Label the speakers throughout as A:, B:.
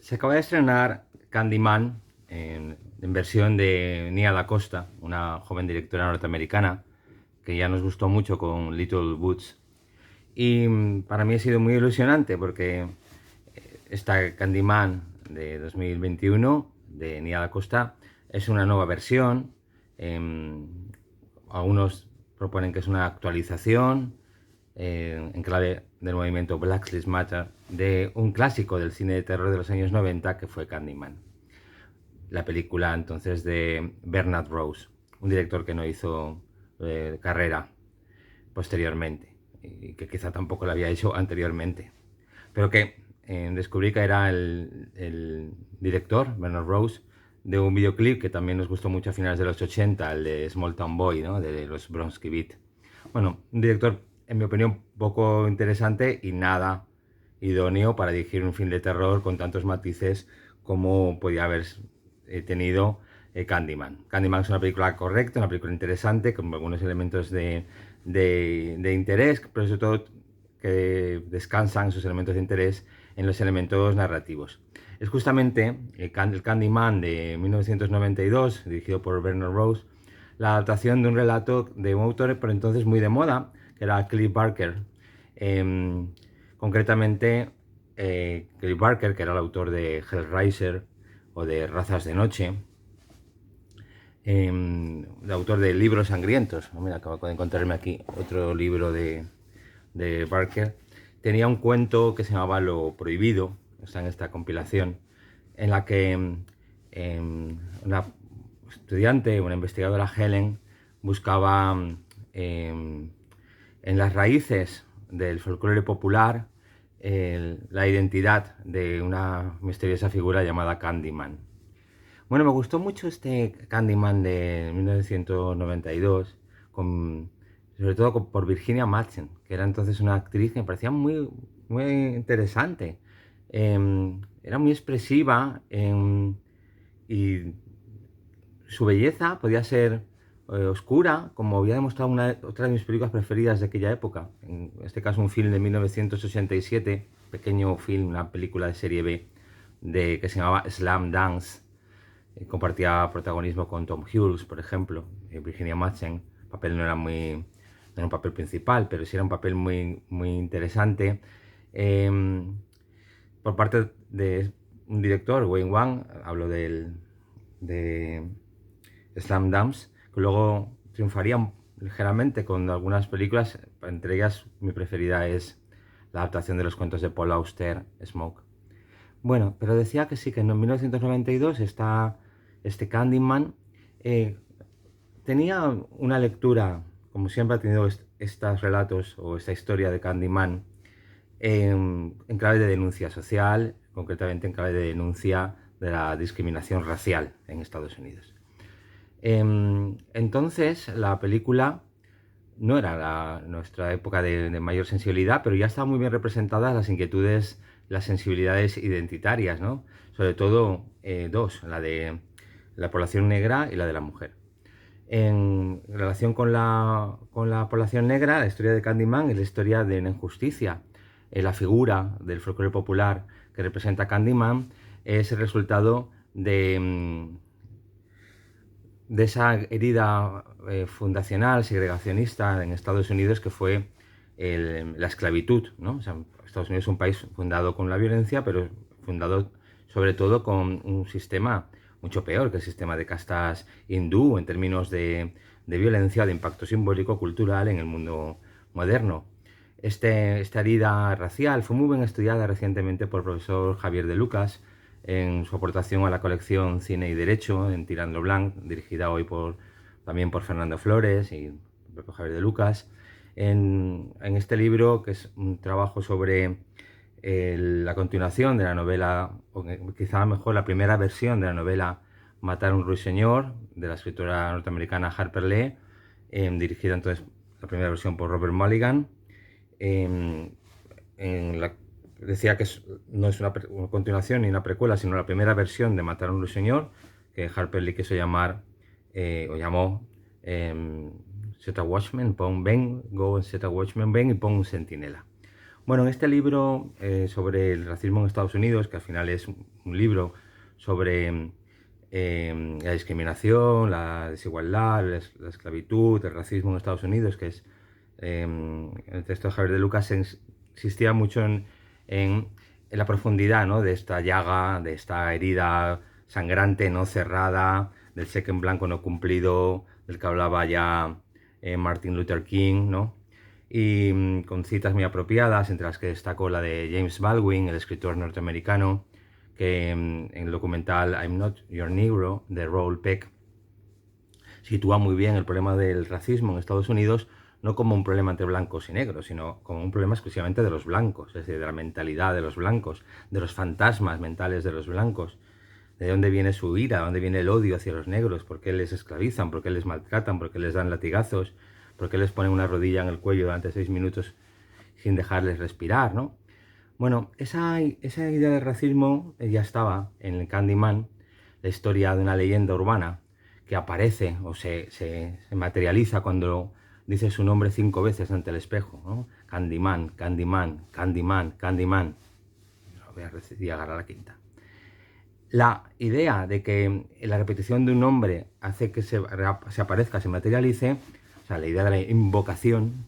A: Se acaba de estrenar Candyman en versión de Nia Da Costa, una joven directora norteamericana que ya nos gustó mucho con Little Woods. Y para mí ha sido muy ilusionante porque esta Candyman de 2021 de Nia Da Costa es una nueva versión. Algunos proponen que es una actualización en clave del movimiento Black Lives Matter de un clásico del cine de terror de los años 90 que fue Candyman. La película entonces de Bernard Rose, un director que no hizo carrera posteriormente y que quizá tampoco lo había hecho anteriormente, pero que descubrí que era el director, Bernard Rose, de un videoclip que también nos gustó mucho a finales de los 80, el de Small Town Boy, ¿no? De los Bronski Beat. Bueno, un director, en mi opinión, poco interesante y nada idóneo para dirigir un film de terror con tantos matices como podía haber tenido Candyman. Candyman es una película correcta, una película interesante, con algunos elementos de interés, pero sobre todo que descansan sus elementos de interés en los elementos narrativos. Es justamente el Candyman de 1992, dirigido por Bernard Rose, la adaptación de un relato de un autor por entonces muy de moda, que era Clive Barker. Concretamente, Clive Barker, que era el autor de Hellraiser o de Razas de Noche, el autor de Libros Sangrientos. Mira, acabo de encontrarme aquí otro libro de Barker. Tenía un cuento que se llamaba Lo Prohibido, está en esta compilación, en la que una estudiante, una investigadora, Helen, buscaba en las raíces del folclore popular la identidad de una misteriosa figura llamada Candyman. Bueno, me gustó mucho este Candyman de 1992, sobre todo por Virginia Madsen, que era entonces una actriz que me parecía muy interesante. Era muy expresiva y su belleza podía ser oscura, como había demostrado otra de mis películas preferidas de aquella época. En este caso, un film de 1987, pequeño film, una película de serie B, que se llamaba Slam Dance. Compartía protagonismo con Tom Hughes, por ejemplo, Virginia Madsen. El papel no era un papel principal, pero sí era un papel muy interesante. Por parte de un director, Wayne Wang, hablo de Slam Dance, que luego triunfaría ligeramente con algunas películas, entre ellas mi preferida es la adaptación de los cuentos de Paul Auster, Smoke. Bueno, pero decía que sí, que en 1992 este Candyman tenía una lectura, como siempre ha tenido estos relatos o esta historia de Candyman, en clave de denuncia social, concretamente en clave de denuncia de la discriminación racial en Estados Unidos. Entonces, la película no era nuestra época de mayor sensibilidad, pero ya estaban muy bien representadas las inquietudes, las sensibilidades identitarias, ¿no? Sobre todo dos, la de la población negra y la de la mujer. En relación con la población negra, la historia de Candyman es la historia de una injusticia. La figura del folclore popular que representa Candyman es el resultado de esa herida fundacional, segregacionista en Estados Unidos que fue la esclavitud, ¿no? O sea, Estados Unidos es un país fundado con la violencia, pero fundado sobre todo con un sistema mucho peor que el sistema de castas hindú en términos de violencia, de impacto simbólico, cultural en el mundo moderno. Esta herida racial fue muy bien estudiada recientemente por el profesor Javier de Lucas en su aportación a la colección Cine y Derecho en Tirando Blanc, dirigida hoy también por Fernando Flores y el propio Javier de Lucas. En este libro, que es un trabajo sobre la continuación de la novela, o quizá mejor la primera versión de la novela Matar a un ruiseñor, de la escritora norteamericana Harper Lee, dirigida entonces la primera versión por Robert Mulligan. Decía que no es una continuación ni una precuela, sino la primera versión de Matar a un ruiseñor, que Harper Lee quiso llamar, o llamó, Set a Watchman, pon ven, go and set a watchman, ven y pon un centinela. Bueno, en este libro sobre el racismo en Estados Unidos, que al final es un libro sobre la discriminación, la desigualdad, la esclavitud, el racismo en Estados Unidos, que es el texto de Javier de Lucas, insistía mucho en la profundidad, ¿no?, de esta llaga, de esta herida sangrante no cerrada, del cheque en blanco no cumplido, del que hablaba ya Martin Luther King, ¿no? Y con citas muy apropiadas, entre las que destacó la de James Baldwin, el escritor norteamericano, que en el documental I'm Not Your Negro de Raoul Peck sitúa muy bien el problema del racismo en Estados Unidos, no como un problema entre blancos y negros, sino como un problema exclusivamente de los blancos, es decir, de la mentalidad de los blancos, de los fantasmas mentales de los blancos, de dónde viene su ira, de dónde viene el odio hacia los negros, por qué les esclavizan, por qué les maltratan, por qué les dan latigazos, por qué les ponen una rodilla en el cuello durante 6 minutos sin dejarles respirar, ¿no? Bueno, esa idea de racismo ya estaba en el Candyman, la historia de una leyenda urbana que aparece o se materializa cuando dice su nombre 5 veces ante el espejo, ¿no? Candyman, Candyman, Candyman, Candyman. No voy a agarrar la quinta. La idea de que la repetición de un nombre hace que se aparezca, se materialice, o sea, la idea de la invocación,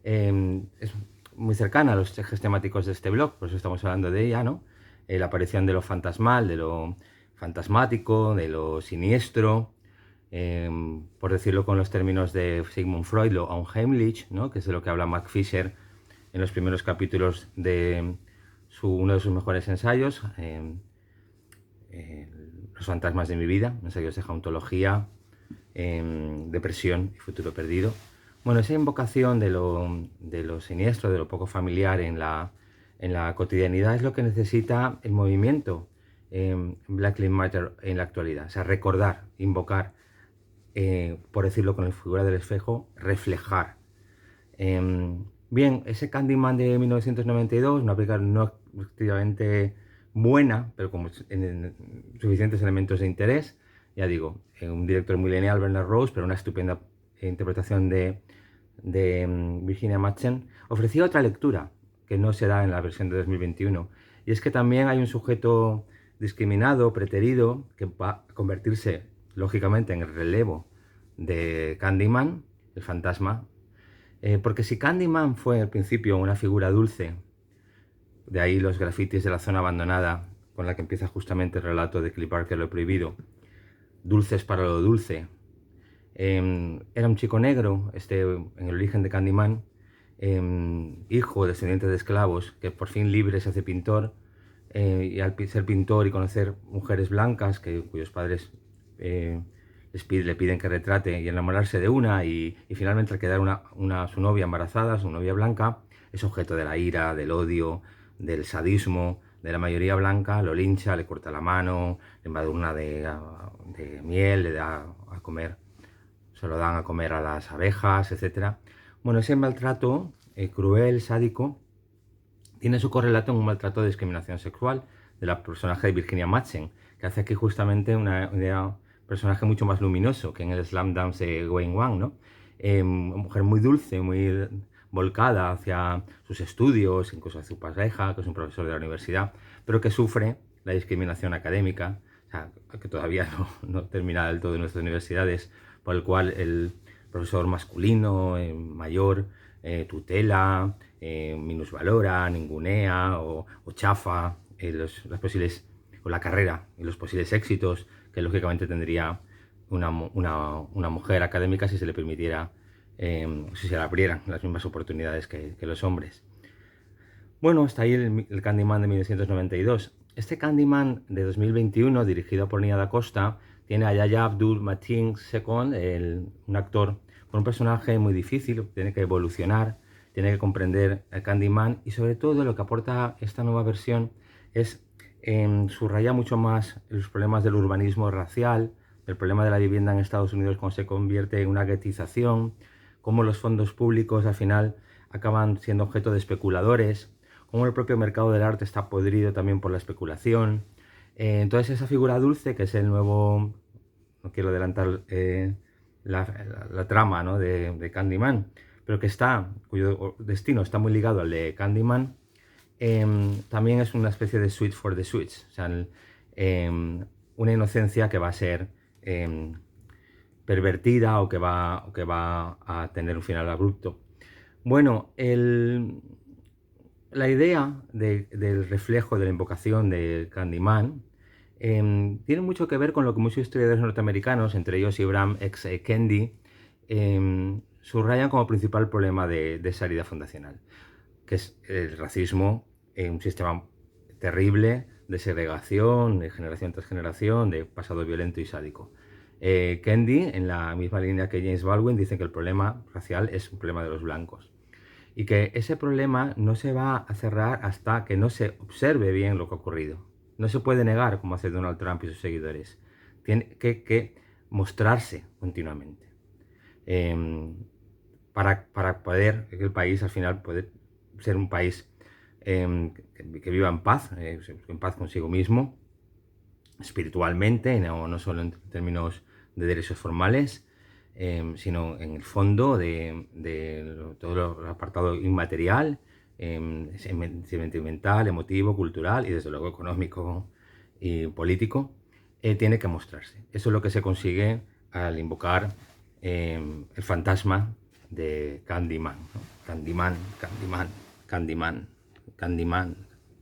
A: es muy cercana a los ejes temáticos de este blog, por eso estamos hablando de ella, ¿no? La aparición de lo fantasmal, de lo fantasmático, de lo siniestro, por decirlo con los términos de Sigmund Freud, lo unheimlich, ¿no?, que es de lo que habla Mac Fisher en los primeros capítulos de uno de sus mejores ensayos, Los fantasmas de mi vida, ensayos de geontología, depresión y futuro perdido. Bueno, esa invocación de lo siniestro, de lo poco familiar en la cotidianidad es lo que necesita el movimiento Black Lives Matter en la actualidad. O sea, recordar, invocar, por decirlo con la figura del espejo, reflejar. Bien, ese Candyman de 1992, una película no activamente buena, pero con suficientes elementos de interés. Ya digo, un director muy lineal, Bernard Rose, pero una estupenda interpretación de Virginia Madsen. Ofrecía otra lectura que no se da en la versión de 2021. Y es que también hay un sujeto discriminado, preterido, que va a convertirse, lógicamente, en el relevo de Candyman, el fantasma. Porque si Candyman fue al principio una figura dulce, de ahí los grafitis de la zona abandonada, con la que empieza justamente el relato de Clive Barker, Lo Prohibido, dulces para lo dulce. Era un chico negro, en el origen de Candyman, hijo, descendiente de esclavos, que por fin libre se hace pintor, y al ser pintor y conocer mujeres blancas cuyos padres le piden que retrate y enamorarse de una, y finalmente al quedar su novia embarazada, su novia blanca, es objeto de la ira, del odio, del sadismo de la mayoría blanca, lo lincha, le corta la mano, le embadurna de miel, le da a comer, se lo dan a comer a las abejas, etc. Bueno, ese maltrato cruel, sádico, tiene su correlato en un maltrato de discriminación sexual de la personaje de Virginia Madsen, que hace aquí justamente un personaje mucho más luminoso que en el Slam Dance de Wayne Wang, ¿no? Una mujer muy dulce, muy volcada hacia sus estudios, incluso hacia su pareja, que es un profesor de la universidad, pero que sufre la discriminación académica, o sea, que todavía no termina del todo en nuestras universidades, por el cual el profesor masculino, mayor, tutela, minusvalora, ningunea o chafa las posibles, o la carrera y los posibles éxitos que lógicamente tendría una mujer académica si se le permitiera, si se le abrieran las mismas oportunidades que los hombres. Bueno, hasta ahí el Candyman de 1992. Este Candyman de 2021, dirigido por Nia Da Costa, tiene a Yahya Abdul-Mateen II, un actor con un personaje muy difícil, tiene que evolucionar, tiene que comprender el Candyman, y sobre todo lo que aporta esta nueva versión es subrayar mucho más los problemas del urbanismo racial, el problema de la vivienda en Estados Unidos cuando se convierte en una guetización, cómo los fondos públicos al final acaban siendo objeto de especuladores, cómo el propio mercado del arte está podrido también por la especulación. Entonces esa figura dulce, que es el nuevo, no quiero adelantar la trama, ¿no?, de Candyman, pero cuyo destino está muy ligado al de Candyman, también es una especie de sweet for the sweets, o sea, una inocencia que va a ser pervertida o que va a tener un final abrupto. Bueno, la idea del reflejo de la invocación de Candyman tiene mucho que ver con lo que muchos historiadores norteamericanos, entre ellos Ibram X. Kendi, subrayan como principal problema de esa herida fundacional, que es el racismo, un sistema terrible de segregación, de generación tras generación, de pasado violento y sádico. Kendi, en la misma línea que James Baldwin, dice que el problema racial es un problema de los blancos y que ese problema no se va a cerrar hasta que no se observe bien lo que ha ocurrido. No se puede negar, como hace Donald Trump y sus seguidores. Tiene que mostrarse continuamente. Para poder que el país al final puede ser un país que viva en paz consigo mismo, espiritualmente, no solo en términos de derechos formales, sino en el fondo de todo el apartado inmaterial, sentimental, emotivo, cultural y desde luego económico y político, tiene que mostrarse. Eso es lo que se consigue al invocar el fantasma de Candyman, ¿no? Candyman, Candyman, Candyman, Candyman.